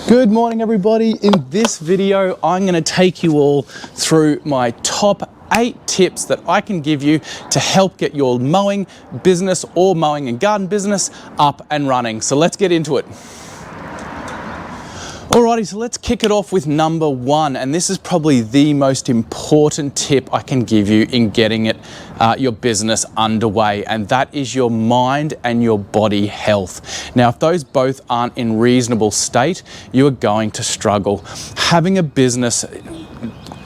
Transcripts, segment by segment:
Good morning, everybody. In this video, I'm going to take you all through my top 8 tips that I can give you to help get your mowing business or mowing and garden business up and running. So let's get into it. Alrighty, so let's kick it off with number 1, and this is probably the most important tip I can give you in getting your business underway, and that is your mind and your body health. Now, if those both aren't in reasonable state, you are going to struggle. Having a business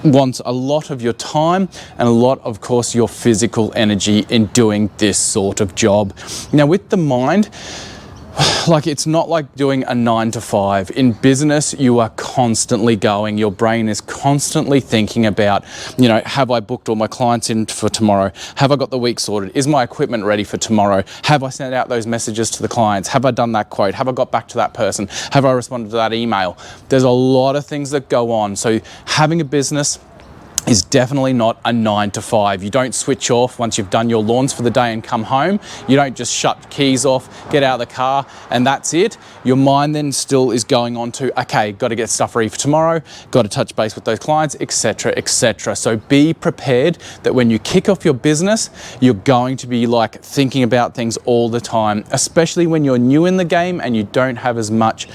wants a lot of your time and a lot, of course, your physical energy in doing this sort of job. Now, with the mind, it's not like doing a 9 to 5. In business, you are constantly going. Your brain is constantly thinking about, have I booked all my clients in for tomorrow? Have I got the week sorted? Is my equipment ready for tomorrow? Have I sent out those messages to the clients? Have I done that quote? Have I got back to that person? Have I responded to that email? There's a lot of things that go on. So having a business is definitely not a 9 to 5. You don't switch off once you've done your lawns for the day and come home. You don't just shut the keys off, get out of the car, and that's it. Your mind then still is going on to, okay, got to get stuff ready for tomorrow, got to touch base with those clients, etc., etc. So be prepared that when you kick off your business, you're going to be thinking about things all the time, especially when you're new in the game and you don't have as much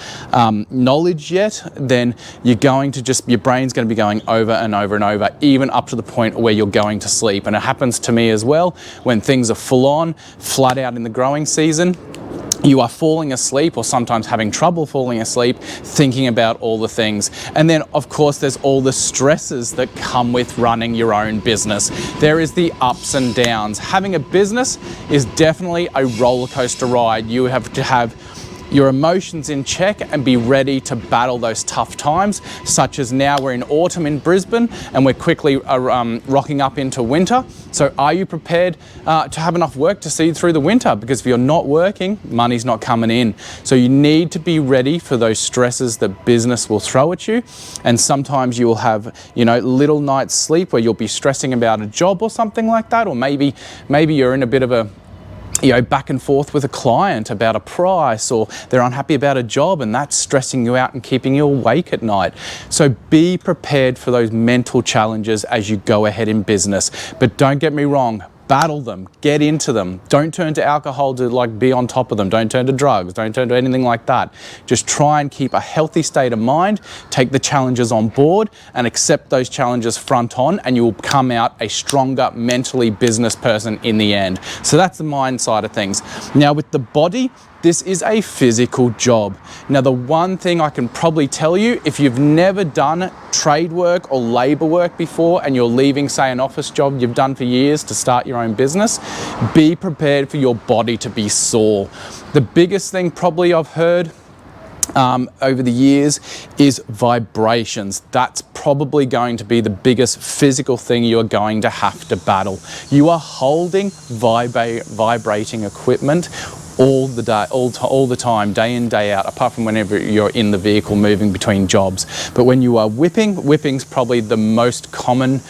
knowledge yet. Then you're going to your brain's going to be going over and over and over, even up to the point where you're going to sleep. And it happens to me as well when things are full on, flat out in the growing season. You are falling asleep, or sometimes having trouble falling asleep, thinking about all the things. And then, of course, there's all the stresses that come with running your own business. There is the ups and downs. Having a business is definitely a roller coaster ride. You have to have your emotions in check and be ready to battle those tough times, such as now we're in autumn in Brisbane and we're quickly rocking up into winter. So are you prepared to have enough work to see through the winter? Because if you're not working, money's not coming in. So you need to be ready for those stresses that business will throw at you. And sometimes you will have, little night's sleep where you'll be stressing about a job or something like that. Or maybe you're in a bit of a back and forth with a client about a price, or they're unhappy about a job, and that's stressing you out and keeping you awake at night. So be prepared for those mental challenges as you go ahead in business. But don't get me wrong, battle them, get into them. Don't turn to alcohol to be on top of them. Don't turn to drugs, don't turn to anything like that. Just try and keep a healthy state of mind, take the challenges on board and accept those challenges front on, and you will come out a stronger mentally business person in the end. So that's the mind side of things. Now with the body, this is a physical job. Now, the one thing I can probably tell you, if you've never done trade work or labor work before and you're leaving, say, an office job you've done for years to start your own business, be prepared for your body to be sore. The biggest thing probably I've heard over the years is vibrations. That's probably going to be the biggest physical thing you are going to have to battle. You are holding vibrating equipment all the day, all the time, day in, day out, apart from whenever you're in the vehicle moving between jobs. But when you are whipping's probably the most common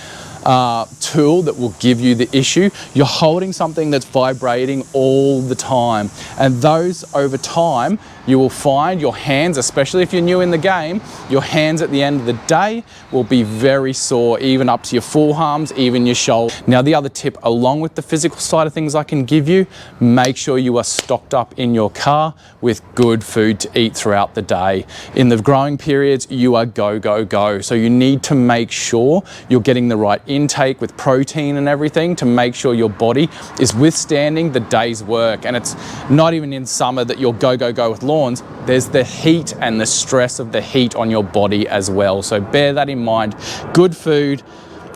tool that will give you the issue. You're holding something that's vibrating all the time, and those over time you will find your hands, especially if you're new in the game, your hands at the end of the day will be very sore, even up to your forearms, even your shoulder. Now, the other tip along with the physical side of things I can give you, make sure you are stocked up in your car with good food to eat throughout the day. In the growing periods, you are go, go, go. So you need to make sure you're getting the right intake with protein and everything to make sure your body is withstanding the day's work. And it's not even in summer that you'll go, go, go with lawns. There's the heat and the stress of the heat on your body as well. So bear that in mind. Good food,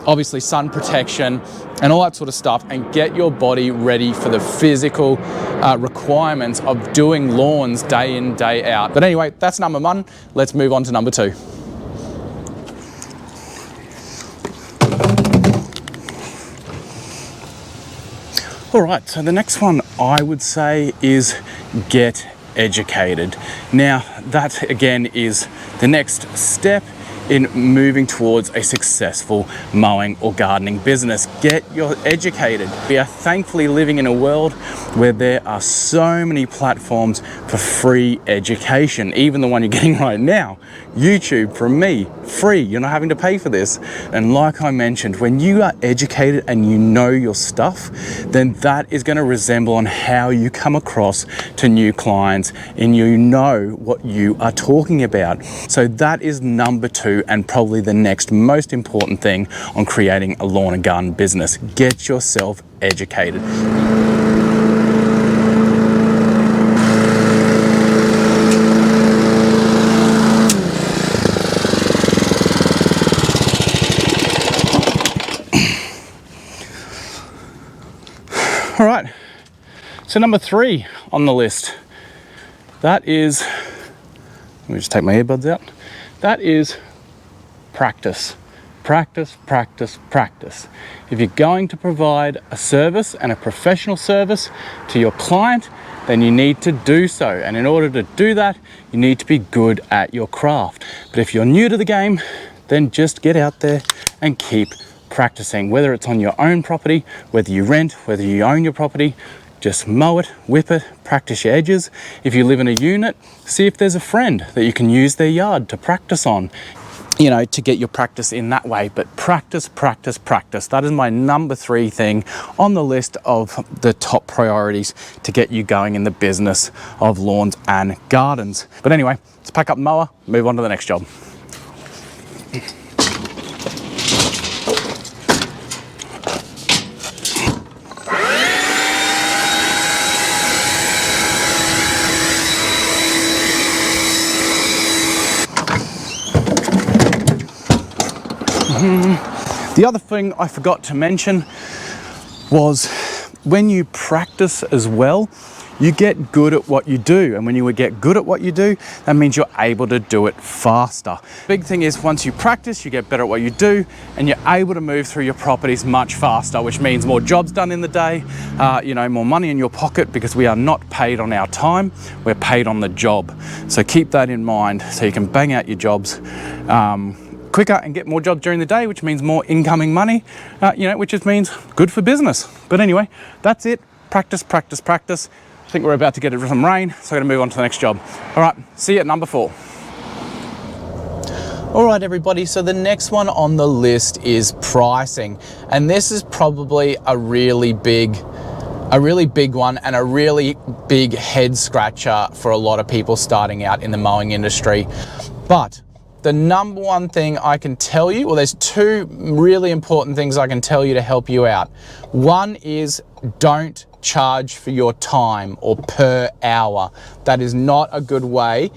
obviously sun protection and all that sort of stuff, and get your body ready for the physical requirements of doing lawns day in, day out. But anyway, that's number 1. Let's move on to number 2. All right, so the next one I would say is get educated. Now, that again is the next step in moving towards a successful mowing or gardening business. Get educated. We are thankfully living in a world where there are so many platforms for free education. Even the one you're getting right now, YouTube from me, free. You're not having to pay for this. And like I mentioned, when you are educated and you know your stuff, then that is going to resemble on how you come across to new clients and you know what you are talking about. So that is number 2 and probably the next most important thing on creating a lawn and garden business. Get yourself educated. All right, so number 3 on the list, that is, let me just take my earbuds out. That is practice. Practice, practice, practice. If you're going to provide a service and a professional service to your client, then you need to do so. And in order to do that, you need to be good at your craft. But if you're new to the game, then just get out there and keep practicing, whether it's on your own property, whether you rent, whether you own your property. Just mow it, whip it, practice your edges. If you live in a unit, see if there's a friend that you can use their yard to practice on, you know, to get your practice in that way. But practice, practice, practice. That is my number 3 thing on the list of the top priorities to get you going in the business of lawns and gardens. But anyway, let's pack up the mower, move on to the next job. The other thing I forgot to mention was when you practice as well, you get good at what you do. And when you get good at what you do, that means you're able to do it faster. Big thing is once you practice, you get better at what you do and you're able to move through your properties much faster, which means more jobs done in the day, you know, more money in your pocket, because we are not paid on our time, we're paid on the job. So keep that in mind so you can bang out your jobs quicker and get more jobs during the day, which means more incoming money, you know, which just means good for business. But anyway, that's it. Practice, practice, practice. I think we're about to get some rain, so I'm going to move on to the next job. All right, see you at number 4. All right, everybody, so the next one on the list is pricing. And this is probably a really big one and a really big head scratcher for a lot of people starting out in the mowing industry. But the number one thing I can tell you, well, there's 2 really important things I can tell you to help you out. One is don't charge for your time or per hour. That is not a good way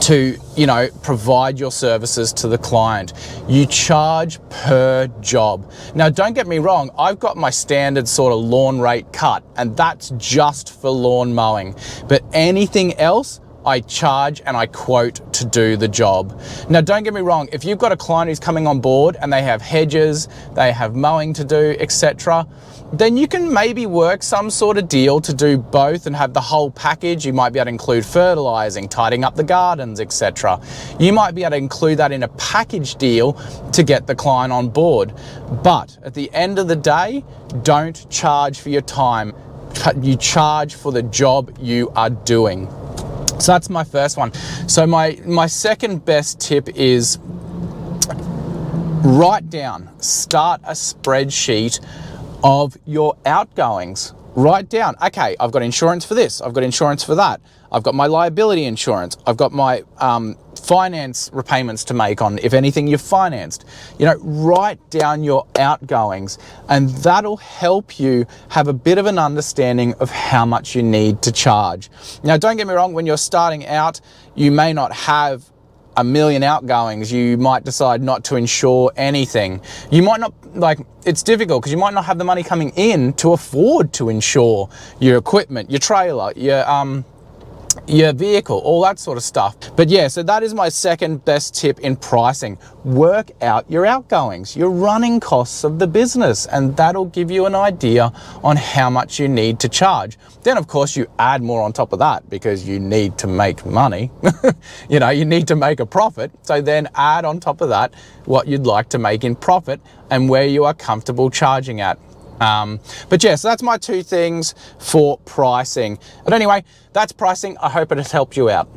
to, you know, provide your services to the client. You charge per job. Now, don't get me wrong, I've got my standard sort of lawn rate cut, and that's just for lawn mowing. But anything else, I charge and I quote to do the job. Now, don't get me wrong, if you've got a client who's coming on board and they have hedges, they have mowing to do, etc., then you can maybe work some sort of deal to do both and have the whole package. You might be able to include fertilizing, tidying up the gardens, etc. You might be able to include that in a package deal to get the client on board. But at the end of the day, don't charge for your time. You charge for the job you are doing. So that's my first one. So my second best tip is write down, start a spreadsheet of your outgoings. Write down, okay, I've got insurance for this, I've got insurance for that, I've got my liability insurance, I've got my finance repayments to make on if anything you've financed. You know, write down your outgoings, and that'll help you have a bit of an understanding of how much you need to charge. Now, don't get me wrong, when you're starting out, you may not have a million outgoings. You might decide not to insure anything. You might not, like, it's difficult because you might not have the money coming in to afford to insure your equipment, your trailer, your your vehicle, all that sort of stuff. But yeah, so that is my second best tip in pricing. Work out your outgoings, your running costs of the business, and that'll give you an idea on how much you need to charge. Then of course you add more on top of that because you need to make money. You know, you need to make a profit. So then add on top of that what you'd like to make in profit and where you are comfortable charging at. But yeah, so that's my two things for pricing. But anyway, that's pricing. I hope it has helped you out.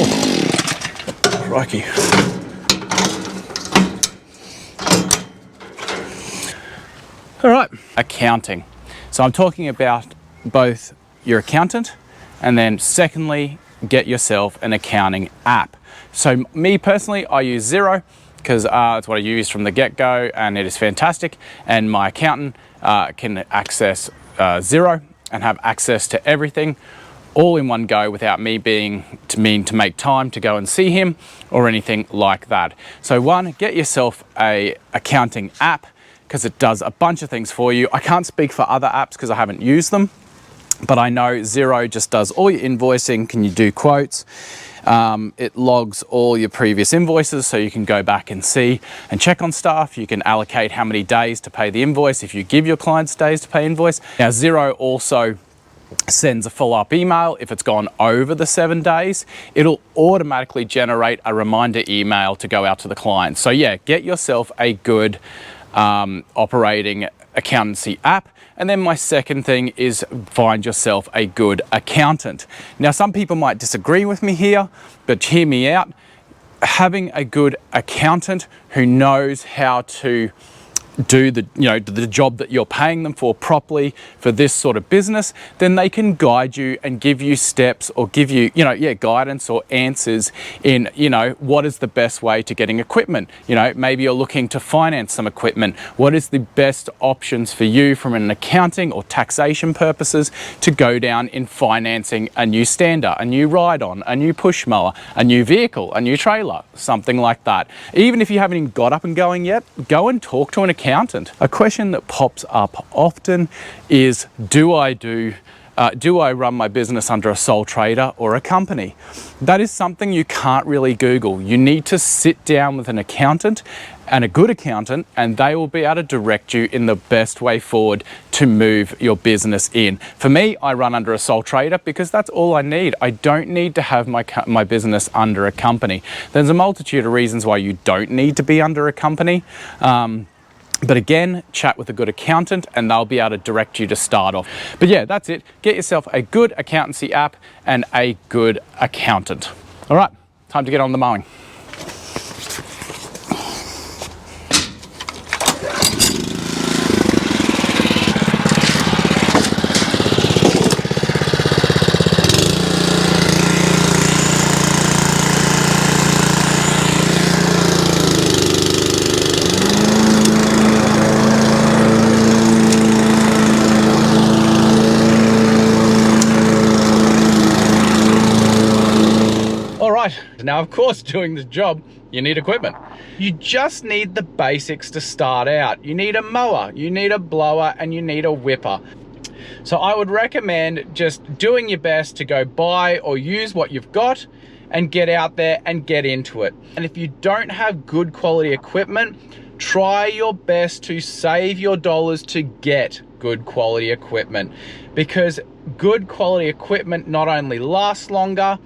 Oh, crikey. All right, accounting. So I'm talking about both your accountant and then secondly, get yourself an accounting app. So me personally, I use Xero, because it's what I use from the get-go and it is fantastic, and my accountant can access Xero and have access to everything all in one go without me being to make time to go and see him or anything like that. So one, get yourself a accounting app because it does a bunch of things for you. I can't speak for other apps because I haven't used them, but I know Xero just does all your invoicing. Can you do quotes? It logs all your previous invoices so you can go back and see and check on stuff. You can allocate how many days to pay the invoice if you give your clients days to pay invoice. Now Xero also sends a follow-up email if it's gone over the 7 days. It'll automatically generate a reminder email to go out to the client. So yeah, get yourself a good operating accountancy app. And then my second thing is find yourself a good accountant. Now, some people might disagree with me here, but hear me out. Having a good accountant who knows how to do the job that you're paying them for properly for this sort of business, then they can guide you and give you steps or give you, guidance or answers in, what is the best way to getting equipment. Maybe you're looking to finance some equipment. What is the best options for you from an accounting or taxation purposes to go down in financing a new stander, a new ride-on, a new push mower, a new vehicle, a new trailer, something like that. Even if you haven't even got up and going yet, go and talk to an accountant. A question that pops up often is, do I run my business under a sole trader or a company? That is something you can't really Google. You need to sit down with an accountant and a good accountant, and they will be able to direct you in the best way forward to move your business in. For me, I run under a sole trader because that's all I need. I don't need to have my business under a company. There's a multitude of reasons why you don't need to be under a company. But again, chat with a good accountant and they'll be able to direct you to start off. But yeah, that's it. Get yourself a good accountancy app and a good accountant. All right, time to get on the mowing. Now, of course, doing this job, you need equipment. You just need the basics to start out. You need a mower, you need a blower, and you need a whipper. So I would recommend just doing your best to go buy or use what you've got and get out there and get into it. And if you don't have good quality equipment, try your best to save your dollars to get good quality equipment, because good quality equipment not only lasts longer,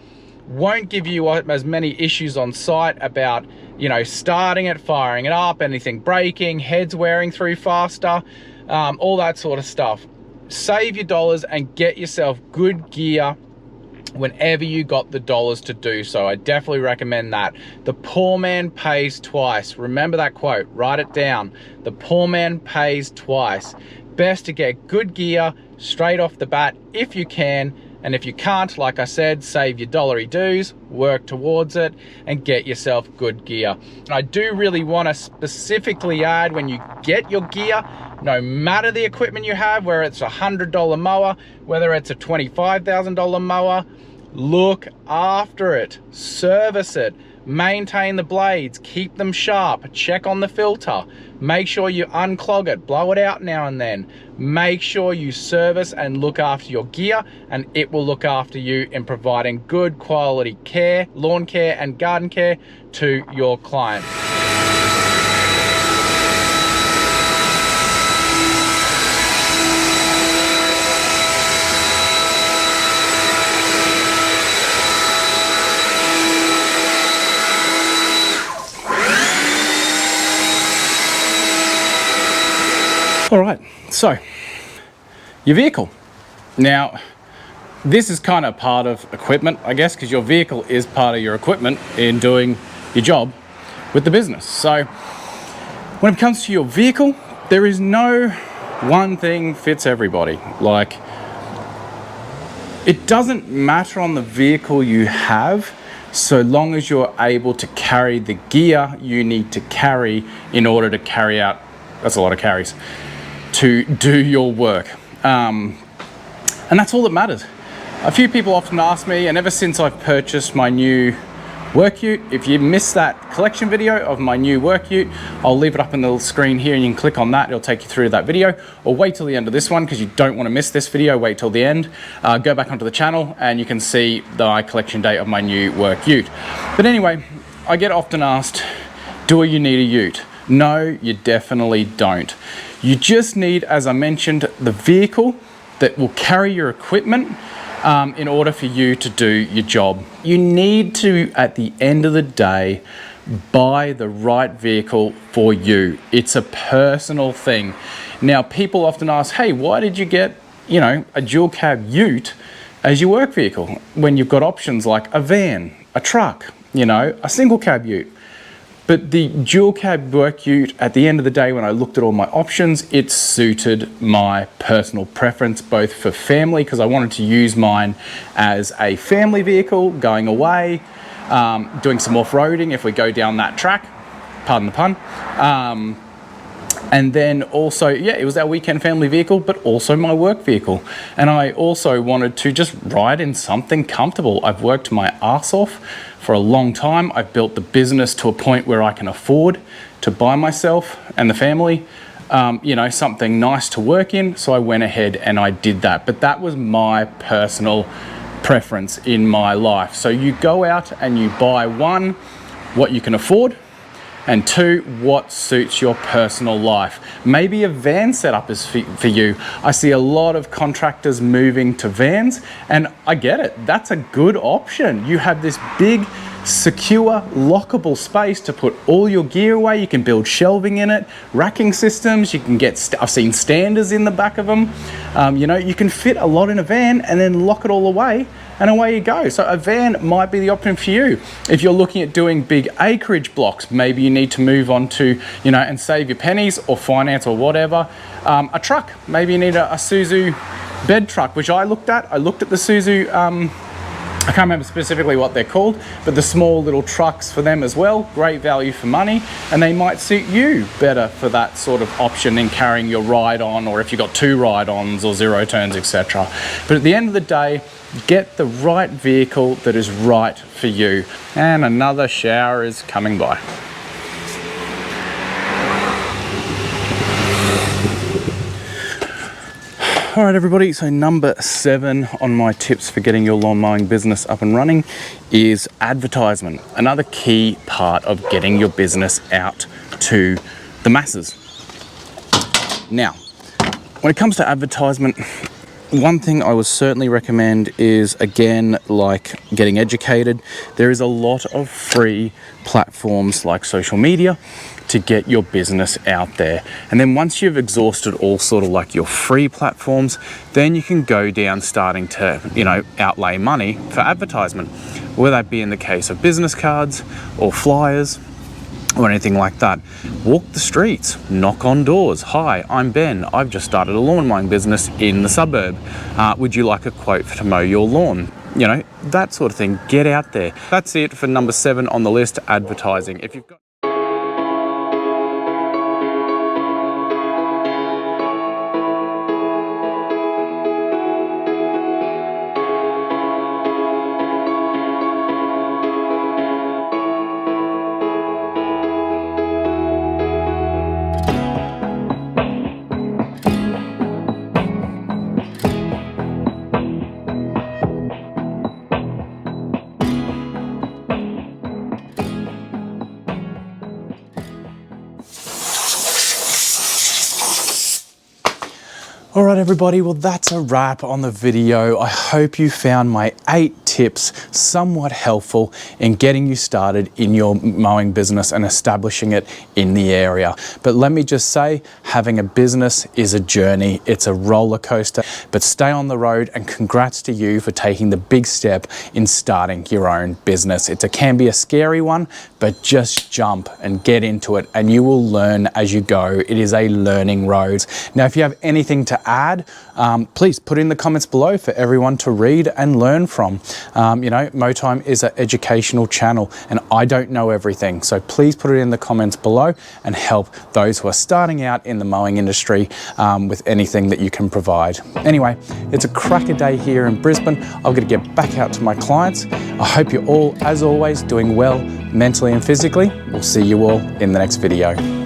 won't give you as many issues on site about, starting it, firing it up, anything breaking, heads wearing through faster, all that sort of stuff. Save your dollars and get yourself good gear whenever you got the dollars to do so. I definitely recommend that. The poor man pays twice. Remember that quote, write it down. The poor man pays twice. Best to get good gear straight off the bat if you can. And if you can't, like I said, save your dollary dues, work towards it, and get yourself good gear. I do really want to specifically add, when you get your gear, no matter the equipment you have, whether it's a $100 mower, whether it's a $25,000 mower, look after it, service it, Maintain the blades, keep them sharp, check on the filter, make sure you unclog it, blow it out now and then. Make sure you service and look after your gear, and it will look after you in providing good quality care, lawn care and garden care to your client. All right, so your vehicle. Now, this is kind of part of equipment, I guess, because your vehicle is part of your equipment in doing your job with the business. So when it comes to your vehicle, there is no one thing fits everybody. Like, it doesn't matter on the vehicle you have, so long as you're able to carry the gear you need to carry in order to carry out, that's a lot of carries, to do your work. And that's all that matters. A few people often ask me, and ever since I've purchased my new work ute, if you missed that collection video of my new work ute, I'll leave it up on the screen here and you can click on that. It'll take you through to that video, or wait till the end of this one because you don't want to miss this video. Wait till the end, go back onto the channel and you can see the collection date of my new work ute. But anyway, I get often asked, do you need a ute? No, you definitely don't. You just need, as I mentioned, the vehicle that will carry your equipment in order for you to do your job. You need to, at the end of the day, buy the right vehicle for you. It's a personal thing. Now, people often ask, hey, why did you get, a dual cab ute as your work vehicle when you've got options like a van, a truck, a single cab ute? But the dual cab work ute, at the end of the day, when I looked at all my options, it suited my personal preference, both for family, because I wanted to use mine as a family vehicle, going away, doing some off-roading if we go down that track, pardon the pun. And then also, yeah, it was our weekend family vehicle, but also my work vehicle. And I also wanted to just ride in something comfortable. I've worked my ass off for a long time. I've built the business to a point where I can afford to buy myself and the family, something nice to work in. So I went ahead and I did that. But that was my personal preference in my life. So you go out and you buy, one, what you can afford, and two, what suits your personal life. Maybe a van setup is for you. I see a lot of contractors moving to vans, and I get it. That's a good option. You have this big, secure, lockable space to put all your gear away. You can build shelving in it, racking systems. You can get, I've seen standers in the back of them. You can fit a lot in a van and then lock it all away, and away you go. So a van might be the option for you. If you're looking at doing big acreage blocks, maybe you need to move on to, and save your pennies or finance or whatever. A truck, maybe you need a Suzu bed truck, which I looked at. I looked at the Suzu, I can't remember specifically what they're called, but the small little trucks for them as well. Great value for money, and they might suit you better for that sort of option in carrying your ride-on, or if you've got two ride-ons or zero turns, etc. But at the end of the day, get the right vehicle that is right for you. And another shower is coming by. All right, everybody, so number 7 on my tips for getting your lawn mowing business up and running is advertisement. Another key part of getting your business out to the masses. Now, when it comes to advertisement, one thing I would certainly recommend is, again, like getting educated. There is a lot of free platforms like social media to get your business out there. And then once you've exhausted all sort of like your free platforms, then you can go down starting to, outlay money for advertisement, whether that be in the case of business cards or flyers or anything like that. Walk the streets, knock on doors. Hi, I'm Ben. I've just started a lawn mowing business in the suburb. Would you like a quote to mow your lawn? That sort of thing. Get out there. That's it for number 7 on the list, advertising. If you've got All right, everybody, well, that's a wrap on the video. I hope you found my 8 tips somewhat helpful in getting you started in your mowing business and establishing it in the area. But let me just say, having a business is a journey. It's a roller coaster, but stay on the road, and congrats to you for taking the big step in starting your own business. It can be a scary one, but just jump and get into it, and you will learn as you go. It is a learning road. Now, if you have anything to add, please put in the comments below for everyone to read and learn from. You know, Mow Time is an educational channel, and I don't know everything. So please put it in the comments below and help those who are starting out in the mowing industry with anything that you can provide. Anyway, it's a cracker day here in Brisbane. I've got to get back out to my clients. I hope you're all, as always, doing well mentally and physically. We'll see you all in the next video.